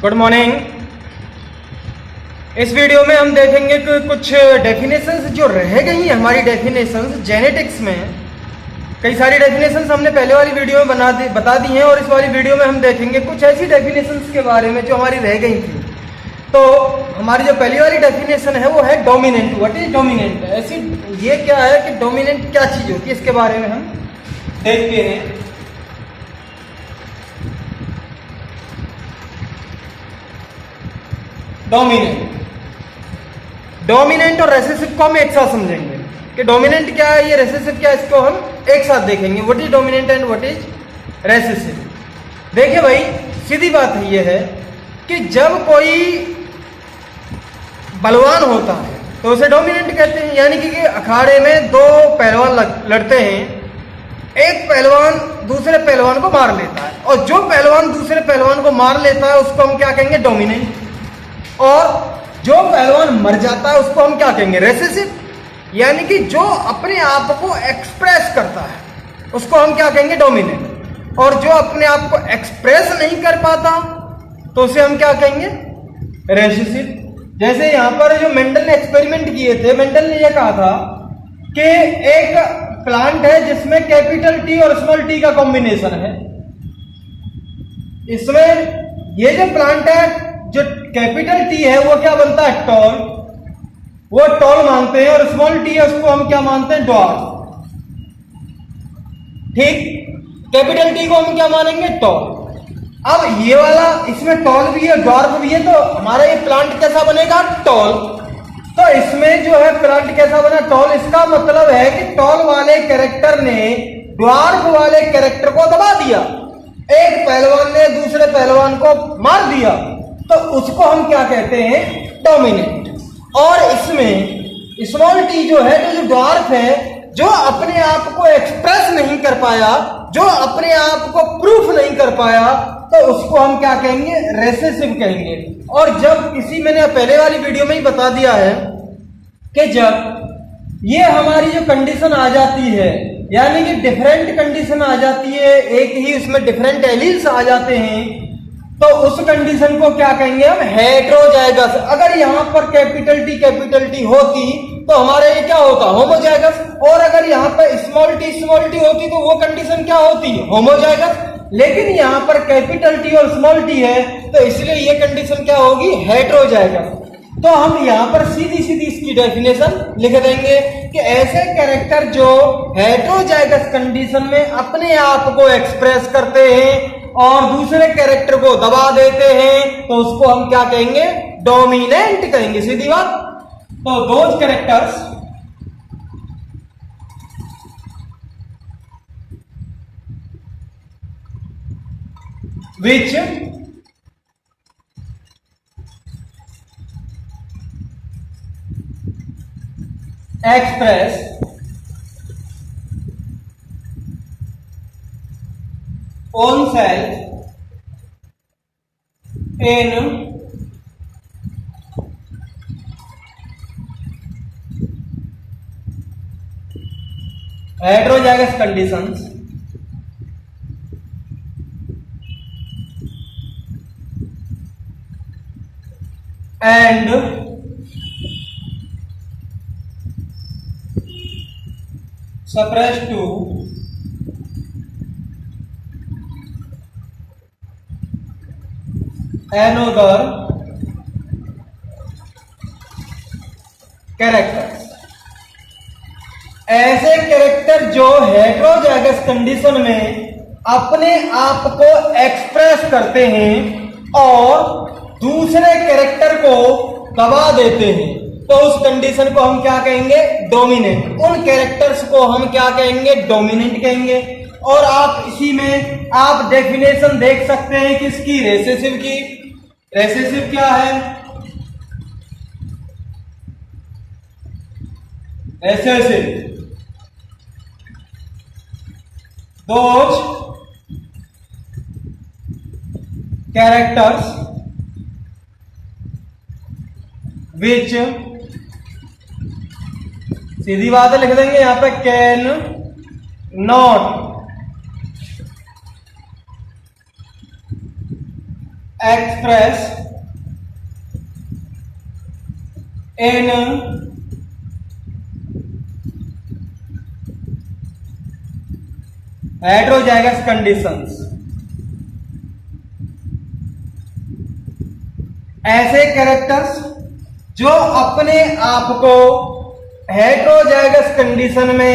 Good morning. इस video में हम देखेंगे कि कुछ डेफिनेशंस जो रह गई हैं हमारी डेफिनेशंस जेनेटिक्स में। कई सारी डेफिनेशंस हमने पहले वाली वीडियो में बता दी हैं और इस वाली वीडियो में हम देखेंगे कुछ ऐसी डेफिनेशंस के बारे में जो हमारी रह गई थी। तो हमारी जो पहली वाली डेफिनेशन है वो है डोमिनेंट। What is dominant? ऐसी ये क्या है कि डोमिनेंट क्या चीज होती है, इसके बारे में हम देखते हैं। डोमिनेंट और रेसेसिव को हम एक साथ समझेंगे कि डोमिनेंट क्या है, ये रेसेसिव क्या है, इसको हम एक साथ देखेंगे। What is dominant and what is recessive. देखिए भाई, सीधी बात ये है कि जब कोई बलवान होता है तो उसे डोमिनेंट कहते हैं। यानी कि अखाड़े में दो पहलवान लड़ते हैं, एक पहलवान दूसरे पहलवान को मार लेता है और जो पहलवान दूसरे पहलवान को मार लेता है उसको हम क्या कहेंगे? डोमिनेंट। और जो पहलवान मर जाता है उसको हम क्या कहेंगे? रेसेसिव। यानी कि जो अपने आप को एक्सप्रेस करता है उसको हम क्या कहेंगे? डोमिनेंट। और जो अपने आप को एक्सप्रेस नहीं कर पाता तो उसे हम क्या कहेंगे? रेसेसिव। जैसे यहां पर जो मेंडल ने एक्सपेरिमेंट किए थे, मेंडल ने यह कहा था कि एक प्लांट है जिसमें कैपिटल टी और स्मॉल टी का कॉम्बिनेशन है। इसमें ये जो प्लांट है, जो कैपिटल टी है वो क्या बनता है? टॉल। वो टॉल मानते हैं और स्मॉल टी है उसको हम क्या मानते हैं? ड्वार्फ। ठीक, कैपिटल टी को हम क्या मानेंगे? टॉल। अब ये वाला, इसमें टॉल भी है ड्वार्फ भी है, तो हमारा ये प्लांट कैसा बनेगा? टॉल। तो इसमें जो है प्लांट कैसा बना? टॉल। इसका मतलब है कि टॉल वाले कैरेक्टर ने ड्वार्फ वाले कैरेक्टर को दबा दिया, एक पहलवान ने दूसरे पहलवान को मार दिया, तो उसको हम क्या कहते हैं? डोमिनेंट। और इसमें स्मॉल टी जो है, जो ड्वार्फ है, जो अपने आप को एक्सप्रेस नहीं कर पाया, जो अपने आप को प्रूफ नहीं कर पाया, तो उसको हम क्या कहेंगे? रेसेसिव कहेंगे। और जब किसी, मैंने पहले वाली वीडियो में ही बता दिया है कि जब ये हमारी जो कंडीशन आ जाती है, यानी कि डिफरेंट कंडीशन आ जाती है, एक ही उसमें डिफरेंट एलील्स आ जाते हैं, तो उस कंडीशन को क्या कहेंगे हम? हेटेरोजाइगस। अगर यहां पर कैपिटल टी होती तो हमारे ये क्या होता? होमोजाइगस। और अगर यहां पर स्मॉल टी होती तो वो कंडीशन क्या होती? होमोजाइगस। लेकिन यहां पर कैपिटल टी और स्मॉल टी है तो इसलिए ये कंडीशन क्या होगी? हेटेरोजाइगस। तो हम यहां पर सीधी सीधी इसकी डेफिनेशन लिख देंगे कि ऐसे कैरेक्टर जो हेटेरोजाइगस कंडीशन में अपने आप को एक्सप्रेस करते हैं और दूसरे कैरेक्टर को दबा देते हैं तो उसको हम क्या कहेंगे? डोमिनेंट कहेंगे। सीधी बात। तो those characters which express own self in heterozygous conditions and suppressed to another characters। ऐसे कैरेक्टर जो हेटेरोजाइगस कंडीशन में अपने आप को एक्सप्रेस करते हैं और दूसरे कैरेक्टर को दबा देते हैं तो उस कंडीशन को हम क्या कहेंगे? डोमिनेंट। उन कैरेक्टर्स को हम क्या कहेंगे? डोमिनेंट कहेंगे। और आप इसी में आप डेफिनेशन देख सकते हैं किसकी? रेसेसिव की। रेसेसिव क्या है? रेसेसिव दोज कैरेक्टर्स विच, सीधी बात है, लिख देंगे यहां पे can not express in heterozygous conditions. ऐसे कैरेक्टर्स जो अपने आप को हेटेरोजाइगस कंडीशन में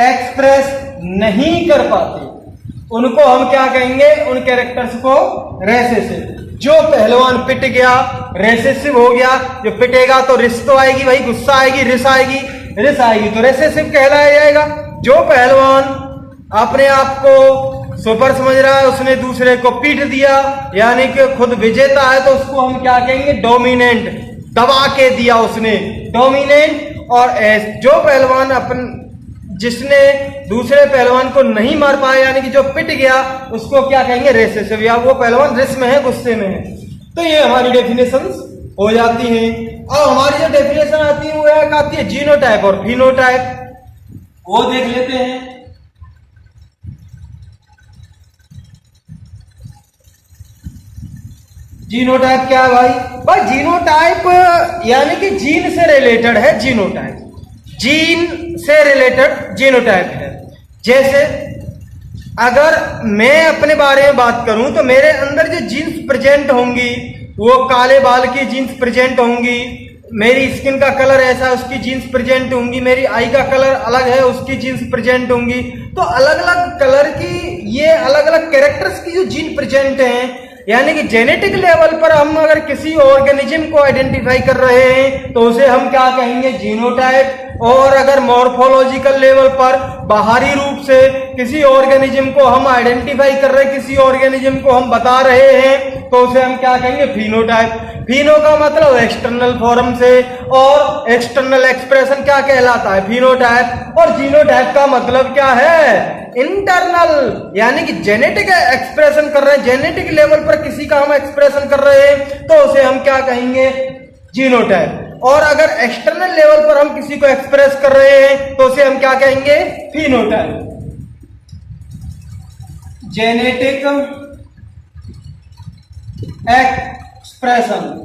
एक्सप्रेस नहीं कर पाते, उनको हम क्या कहेंगे? उन कैरेक्टर्स को रेसेसिव। जो पहलवान पिट गया रेसेसिव हो गया, जो पिटेगा तो रिस तो आएगी भाई, गुस्सा आएगी, रिस आएगी तो रेसेसिव कहलाया जाएगा। जो पहलवान अपने आप को सुपर समझ रहा है, उसने दूसरे को पीट दिया यानी कि खुद विजेता है, तो उसको हम क्या कहेंगे? डोमिनेंट। दबा के दिया उसने, डोमिनेंट। और जो पहलवान जिसने दूसरे पहलवान को नहीं मार पाया यानी कि जो पिट गया, उसको क्या कहेंगे? रेसेसिव, या वो पहलवान रिस में है, गुस्से में है। तो ये हमारी डेफिनेशंस हो जाती हैं। अब हमारी जो डेफिनेशन आती है वो एक आती है जीनोटाइप और फिनोटाइप, वो देख लेते हैं। जीनोटाइप क्या है भाई? जीनोटाइप यानी कि जीन से रिलेटेड है। जीनोटाइप जीन से रिलेटेड जीनोटाइप है। जैसे अगर मैं अपने बारे में बात करूं तो मेरे अंदर जो जीन्स प्रेजेंट होंगी वो काले बाल की जीन्स प्रेजेंट होंगी, मेरी स्किन का कलर ऐसा है उसकी जीन्स प्रेजेंट होंगी, मेरी आई का कलर अलग है उसकी जीन्स प्रेजेंट होंगी। तो अलग अलग कलर की ये अलग अलग कैरेक्टर्स की जो जीन प्रेजेंट हैं, यानी कि जेनेटिक लेवल पर हम अगर किसी ऑर्गेनिज्म को आइडेंटिफाई कर रहे हैं तो उसे हम क्या कहेंगे? जीनोटाइप। और अगर मॉर्फोलॉजिकल लेवल पर बाहरी रूप से किसी ऑर्गेनिज्म को हम आइडेंटिफाई कर रहे हैं, किसी ऑर्गेनिज्म को हम बता रहे हैं, तो उसे हम क्या कहेंगे? फिनोटाइप। फिनो का मतलब एक्सटर्नल फॉर्म से, और एक्सटर्नल एक्सप्रेशन क्या कहलाता है? फिनोटाइप। और जीनोटाइप का मतलब क्या है? इंटरनल, यानी कि जेनेटिक एक्सप्रेशन कर रहे हैं, जेनेटिक लेवल पर किसी का हम एक्सप्रेशन कर रहे हैं तो उसे हम क्या कहेंगे? जीनोटाइप। और अगर एक्सटर्नल लेवल पर हम किसी को एक्सप्रेस कर रहे हैं तो उसे हम क्या कहेंगे? Phenotype. Genetic expression,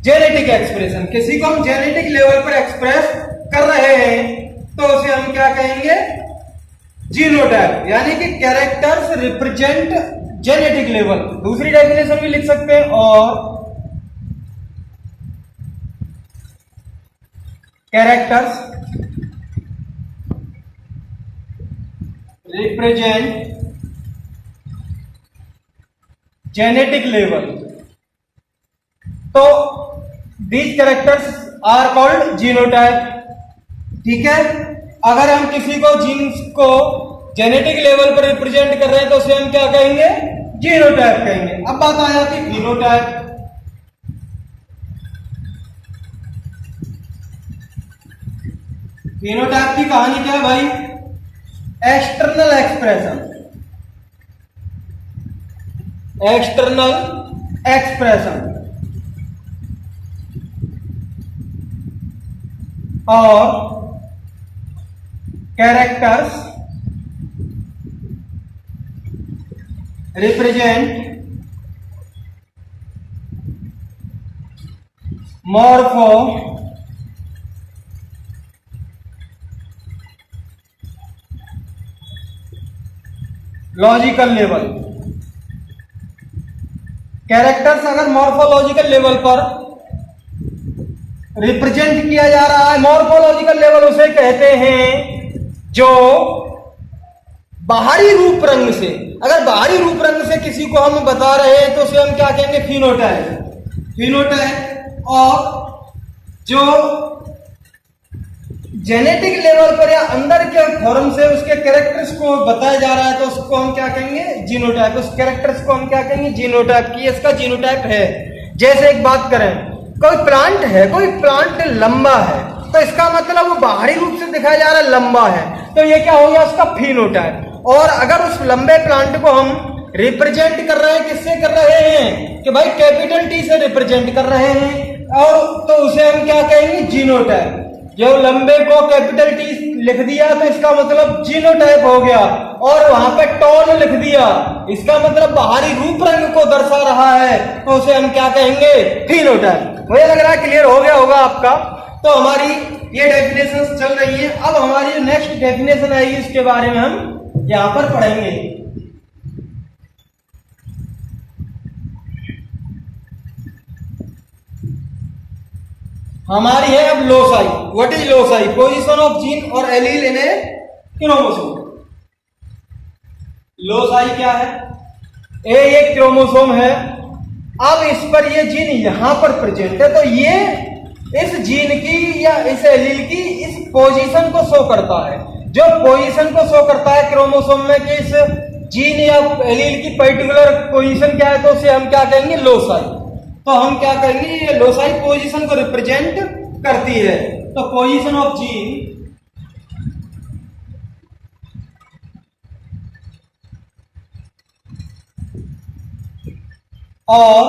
genetic expression, किसी को हम जेनेटिक लेवल पर एक्सप्रेस कर रहे हैं तो उसे हम क्या कहेंगे? जीनोटाइप। यानी कि कैरेक्टर्स रिप्रेजेंट जेनेटिक लेवल। दूसरी डेफिनेशन भी लिख सकते हैं, और कैरेक्टर्स रिप्रेजेंट जेनेटिक लेवल। तो these characters are called genotype. ठीक है, अगर हम किसी को जीन्स को जेनेटिक लेवल पर रिप्रेजेंट कर रहे हैं तो उसे हम क्या कहेंगे? जीनोटाइप कहेंगे। अब बात आ जाती है फिनोटाइप। फिनोटाइप की कहानी क्या है भाई? एक्सटर्नल एक्सप्रेशन, एक्सटर्नल एक्सप्रेशन और characters represent morpho logical level. Characters अगर मॉर्फोलॉजिकल लेवल पर रिप्रेजेंट किया जा रहा है, मॉर्फोलॉजिकल लेवल उसे कहते हैं जो बाहरी रूप रंग से, अगर बाहरी रूप रंग से किसी को हम बता रहे हैं तो उसे हम क्या कहेंगे? फिनोटाइप। फिनोटाइप। और जो जेनेटिक लेवल पर या अंदर के फॉर्म से उसके कैरेक्टर्स को बताया जा रहा है तो उसको हम क्या कहेंगे? जीनोटाइप। उस कैरेक्टर्स को हम क्या कहेंगे? जीनोटाइप की इसका जीनोटाइप है। जैसे एक बात करें, कोई प्लांट है, कोई प्लांट लंबा है तो इसका मतलब वो बाहरी रूप से दिखाया जा रहा है लंबा है, तो ये क्या हो गया? उसका फिनोटाइप। और अगर उस लंबे प्लांट को हम रिप्रेजेंट कर रहे हैं, किससे कर रहे हैं? कि भाई कैपिटल टी से रिप्रेजेंट कर रहे हैं, और तो उसे हम क्या कहेंगे? जीनोटाइप। जो लंबे को कैपिटल टी लिख दिया तो इसका मतलब जीनोटाइप हो गया। और वहां पे टॉल लिख दिया, इसका मतलब बाहरी रूप रंग को दर्शा रहा है, तो उसे हम क्या कहेंगे? फिनोटाइप। मुझे लग रहा है क्लियर हो गया होगा आपका। तो हमारी ये डेफिनेशन चल रही है। अब हमारी नेक्स्ट डेफिनेशन आएगी, इसके बारे में हम यहां पर पढ़ेंगे। हमारी है अब loci. What is loci? Position of gene और एलील इन ए क्रोमोसोम। लोसाई क्या है? ये क्रोमोसोम है। अब इस पर ये जीन यहां पर प्रेजेंट है, तो ये इस जीन की या इस एलील की इस पोजीशन को शो करता है। जो पोजीशन को शो करता है क्रोमोसोम में कि इस जीन या एलील की पर्टिकुलर पोजीशन क्या है, तो उसे हम क्या कहेंगे? लोसाई। तो हम क्या कहेंगे? ये लोसाई पोजीशन को रिप्रेजेंट करती है। तो पोजीशन ऑफ जीन और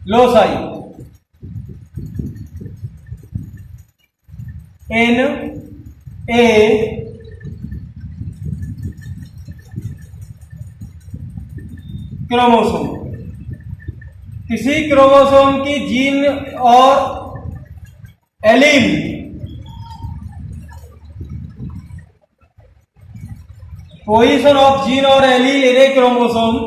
लोसाई इन ए क्रोमोसोम। किसी क्रोमोसोम की जीन और एलील पोजीशन ऑफ जीन और एलील इन ए क्रोमोसोम।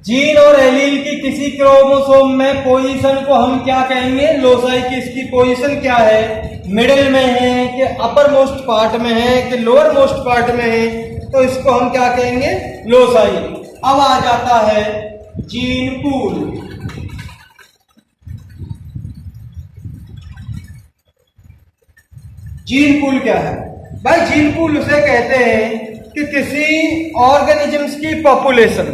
जीन और एलील की किसी क्रोमोसोम में पोजीशन को हम क्या कहेंगे? लोसाई की इसकी पोजीशन क्या है? मिडिल में है कि अपर मोस्ट पार्ट में है कि लोअर मोस्ट पार्ट में है, तो इसको हम क्या कहेंगे? लोसाई। अब आ जाता है जीन पूल। जीन पूल क्या है भाई? जीन पूल उसे कहते हैं कि किसी ऑर्गेनिजम्स की पॉपुलेशन,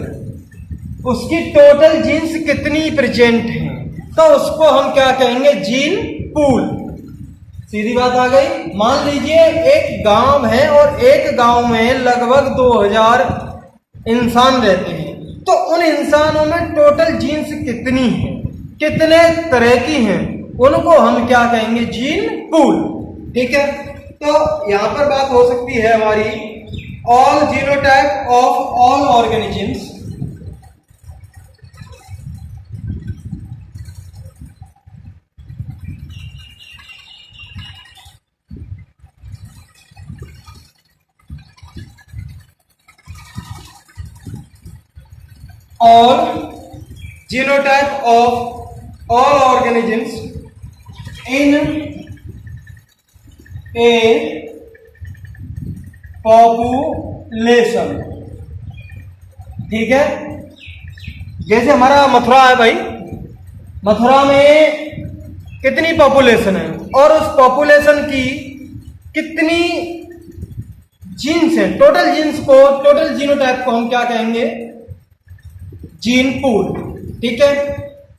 उसकी टोटल जीन्स कितनी प्रेजेंट हैं, तो उसको हम क्या कहेंगे? Gene pool. सीधी बात आ गई। मान लीजिए एक गांव है और एक गांव में लगभग 2000 इंसान रहते हैं, तो उन इंसानों में टोटल जीन्स कितनी है, कितने तरह की हैं, उनको हम क्या कहेंगे? Gene pool. ठीक है। तो यहां पर बात हो सकती है हमारी all genotype of all organisms all genotype of all organisms in a population। ठीक है। जैसे हमारा मथुरा है भाई, मथुरा में कितनी पॉपुलेशन है और उस पॉपुलेशन की कितनी जीन्स है, टोटल जीन्स को, टोटल जीनोटाइप को हम क्या कहेंगे? Gene pool. ठीक है।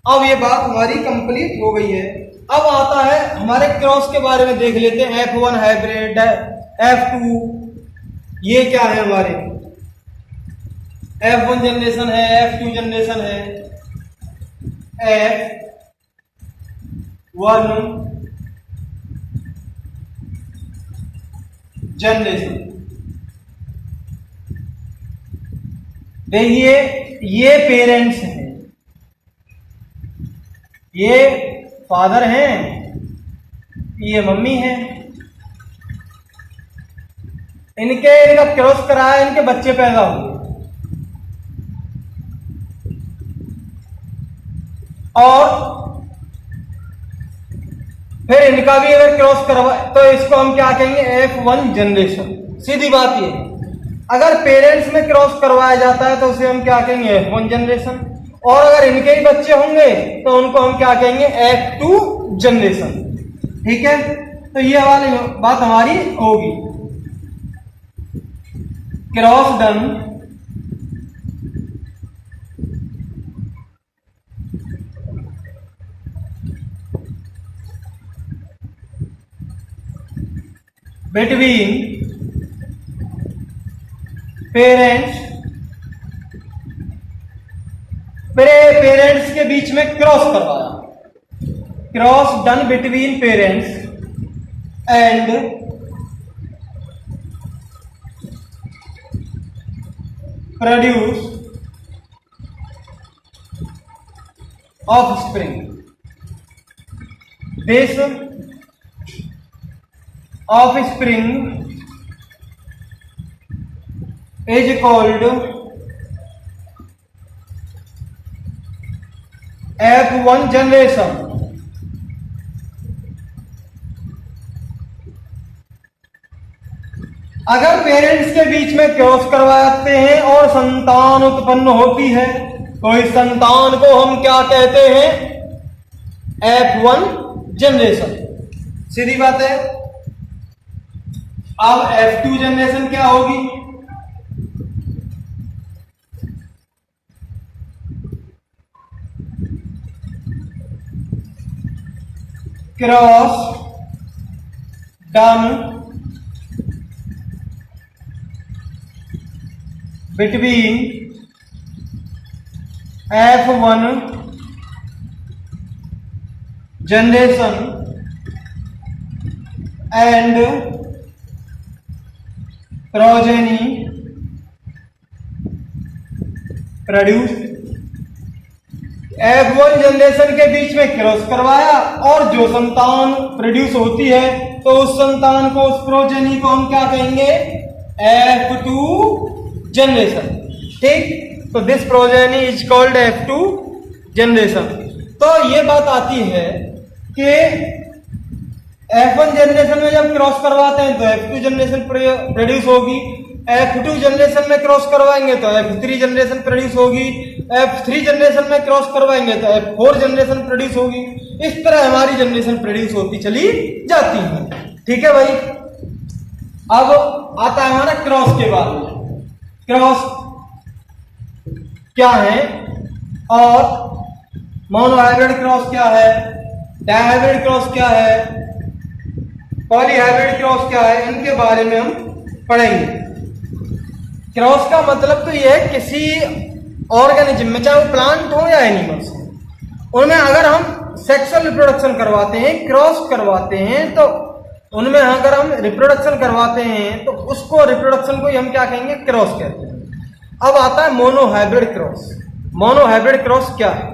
अब ये बात हमारी कंप्लीट हो गई है। अब आता है हमारे क्रॉस के बारे में देख लेते हैं। F1 हाइब्रिड, F2, ये क्या है? हमारे F1 जनरेशन है, F2 जनरेशन है, F1 जनरेशन। देखिए ये पेरेंट्स हैं, ये फादर हैं, ये मम्मी है। इनका क्रॉस कराया, इनके बच्चे पैदा हुए और फिर इनका भी अगर क्रॉस करवा तो इसको हम क्या कहेंगे? F1 generation. सीधी बात ये, अगर पेरेंट्स में क्रॉस करवाया जाता है तो उसे हम क्या कहेंगे? F1 generation. और अगर इनके ही बच्चे होंगे तो उनको हम क्या कहेंगे? F2 generation. ठीक है। तो ये वाली बात हमारी होगी। Cross done between parents, parents के बीच में क्रॉस करवाया, cross done between parents and produce offspring. This offspring is called F1 generation. अगर पेरेंट्स के बीच में क्रॉस करवाते हैं और संतान उत्पन्न होती है तो इस संतान को हम क्या कहते हैं? F1 generation. सीधी बात है। अब F2 जनरेशन क्या होगी? Cross done between F1 generation and progeny produced. F1 generation के बीच में क्रॉस करवाया और जो संतान प्रोड्यूस होती है तो उस संतान को, उस प्रोजेनी को हम क्या कहेंगे? F2 generation. ठीक, तो this progeny is called F2 generation. तो ये बात आती है कि F1 जनरेशन में जब क्रॉस करवाते हैं तो F2 जनरेशन प्रोड्यूस होगी, F2 जनरेशन में क्रॉस करवाएंगे तो F3 जनरेशन प्रोड्यूस होगी, F3 जनरेशन में क्रॉस करवाएंगे तो F4 जनरेशन प्रोड्यूस होगी। इस तरह हमारी जनरेशन प्रोड्यूस होती चली जाती है। ठीक है भाई। अब आता है हमारा क्रॉस के बाद में। क्रॉस क्या है और मोनोहाइब्रिड क्रॉस क्या है, डायहाइब्रिड क्रॉस क्या है, पॉलीहाइब्रिड क्रॉस क्या है, इनके बारे में हम पढ़ेंगे। क्रॉस का मतलब तो यह है किसी ऑर्गेनिज्म में, चाहे वो प्लांट हो या एनिमल्स हो, उनमें अगर हम सेक्सुअल रिप्रोडक्शन करवाते हैं, क्रॉस करवाते हैं, तो उनमें अगर हम रिप्रोडक्शन करवाते हैं तो उसको रिप्रोडक्शन को हम क्या कहेंगे? क्रॉस कहते हैं। अब आता है मोनोहाइब्रिड क्रॉस। मोनोहाइब्रिड क्रॉस क्या है?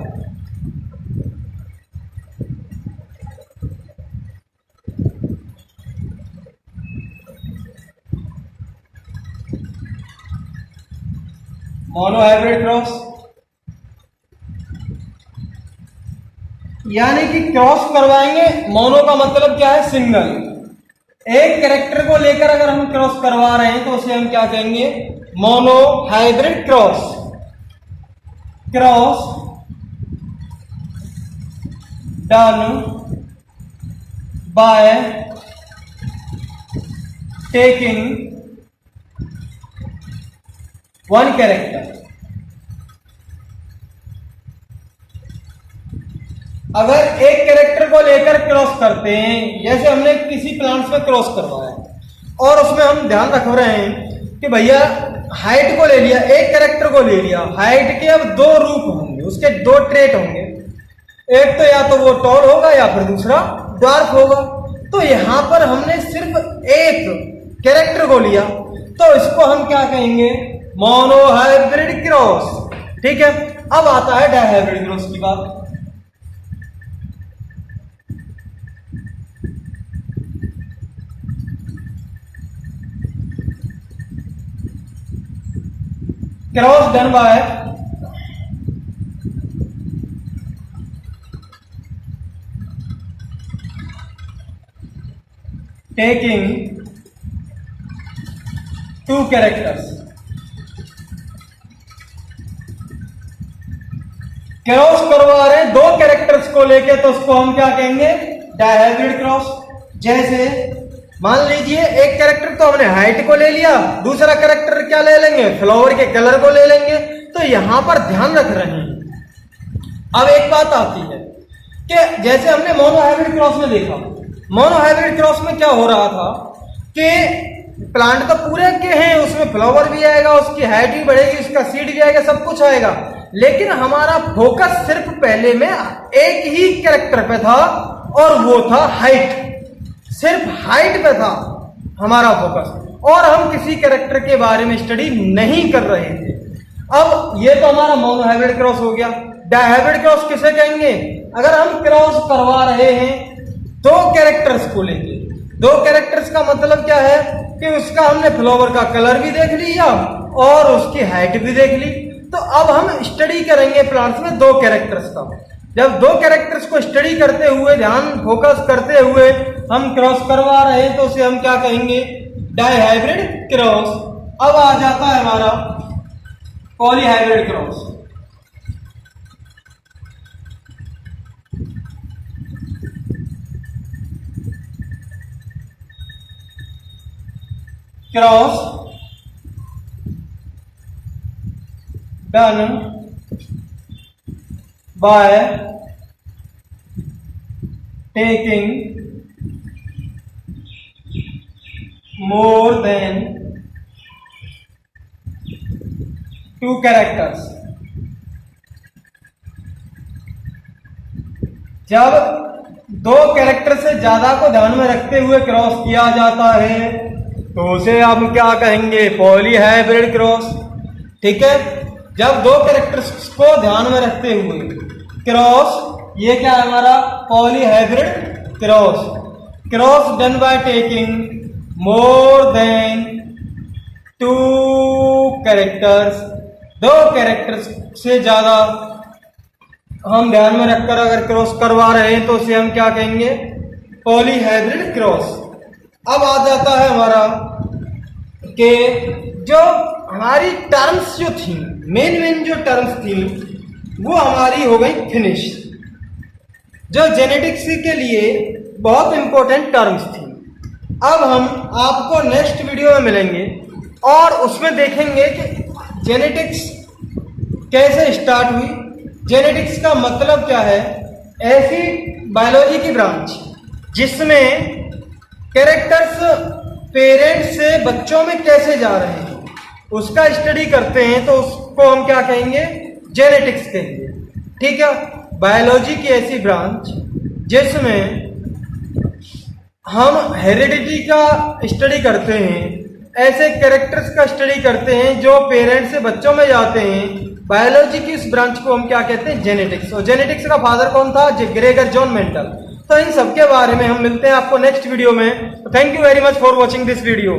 मोनोहाइब्रिड क्रॉस यानी कि क्रॉस करवाएंगे। मोनो का मतलब क्या है? सिंगल। एक कैरेक्टर को लेकर अगर हम क्रॉस करवा रहे हैं तो उसे हम क्या कहेंगे? Monohybrid cross. Cross done by taking one character. अगर एक कैरेक्टर को लेकर क्रॉस करते हैं, जैसे हमने किसी प्लांट्स में क्रॉस करवाया और उसमें हम ध्यान रख रहे हैं कि भैया हाइट को ले लिया, एक कैरेक्टर को ले लिया, हाइट के अब दो रूप होंगे, उसके दो ट्रेट होंगे, एक तो या तो वो टॉल होगा या फिर दूसरा ड्वार्फ होगा। तो यहां पर हमने सिर्फ एक कैरेक्टर को लिया तो इसको हम क्या कहेंगे? Monohybrid cross. ठीक है। अब आता है डायहाइब्रिड क्रॉस की बात। Cross done by taking two characters. Cross करवा रहे हैं दो कैरेक्टर्स को लेके तो उसको हम क्या कहेंगे? Dihybrid cross. जैसे मान लीजिए एक कैरेक्टर तो हमने हाइट को ले लिया, दूसरा कैरेक्टर क्या ले लेंगे? फ्लावर के कलर को ले लेंगे। तो यहां पर ध्यान रख रहे हैं। अब एक बात आती है कि जैसे हमने मोनोहाइब्रिड क्रॉस में देखा, मोनोहाइब्रिड क्रॉस में क्या हो रहा था कि प्लांट तो पूरे के हैं, उसमें फ्लावर भी आएगा, उसकी हाइट भी बढ़ेगी, उसका सीड भी आएगा, सब कुछ आएगा, लेकिन हमारा फोकस सिर्फ पहले में एक ही कैरेक्टर पे था और वो था हाइट। सिर्फ हाइट पे था हमारा फोकस और हम किसी कैरेक्टर के बारे में स्टडी नहीं कर रहे थे। अब ये तो हमारा मोनोहाइब्रिड क्रॉस हो गया। डायहाइब्रिड क्रॉस किसे कहेंगे? अगर हम क्रॉस करवा रहे हैं दो कैरेक्टर्स को लेके। दो कैरेक्टर्स का मतलब क्या है कि उसका हमने फ्लावर का कलर भी देख लिया और उसकी हाइट भी देख ली। तो अब हम स्टडी करेंगे प्लांट्स में दो कैरेक्टर्स का। जब दो कैरेक्टर्स को स्टडी करते हुए, ध्यान फोकस करते हुए हम क्रॉस करवा रहे हैं तो उसे हम क्या कहेंगे? Dihybrid cross. अब आ जाता है हमारा polyhybrid cross. Cross done by taking more than two characters. जब दो कैरेक्टर से ज्यादा को ध्यान में रखते हुए क्रॉस किया जाता है तो उसे हम क्या कहेंगे? Polyhybrid cross. ठीक है, जब दो कैरेक्टर्स को ध्यान में रखते हुए क्रॉस, ये क्या है हमारा? Polyhybrid cross. Cross done by taking more than two characters. दो कैरेक्टर्स से ज्यादा हम ध्यान में रखकर अगर क्रॉस करवा रहे हैं तो उसे हम क्या कहेंगे? Polyhybrid cross. अब आ जाता है हमारा कि जो हमारी टर्म्स जो थी, मेन जो टर्म्स थी वो हमारी हो गई फिनिश, जो जेनेटिक्स के लिए बहुत इंपॉर्टेंट टर्म्स थी। अब हम आपको नेक्स्ट वीडियो में मिलेंगे और उसमें देखेंगे कि जेनेटिक्स कैसे स्टार्ट हुई, जेनेटिक्स का मतलब क्या है। ऐसी बायोलॉजी की ब्रांच जिसमें कैरेक्टर्स पेरेंट्स से बच्चों में कैसे जा रहे हैं उसका स्टडी करते हैं तो उसको हम क्या कहेंगे? जेनेटिक्स कहेंगे। ठीक है, बायोलॉजी की ऐसी ब्रांच जिसमें हम हेरिडिटी का स्टडी करते हैं, ऐसे कैरेक्टर्स का स्टडी करते हैं जो पेरेंट्स से बच्चों में जाते हैं। बायोलॉजी की इस ब्रांच को हम क्या कहते हैं? जेनेटिक्स। और जेनेटिक्स का फादर कौन था? Gregor John Mendel. तो इन सब के बारे में हम मिलते हैं आपको नेक्स्ट वीडियो में। Thank you very much for watching this video.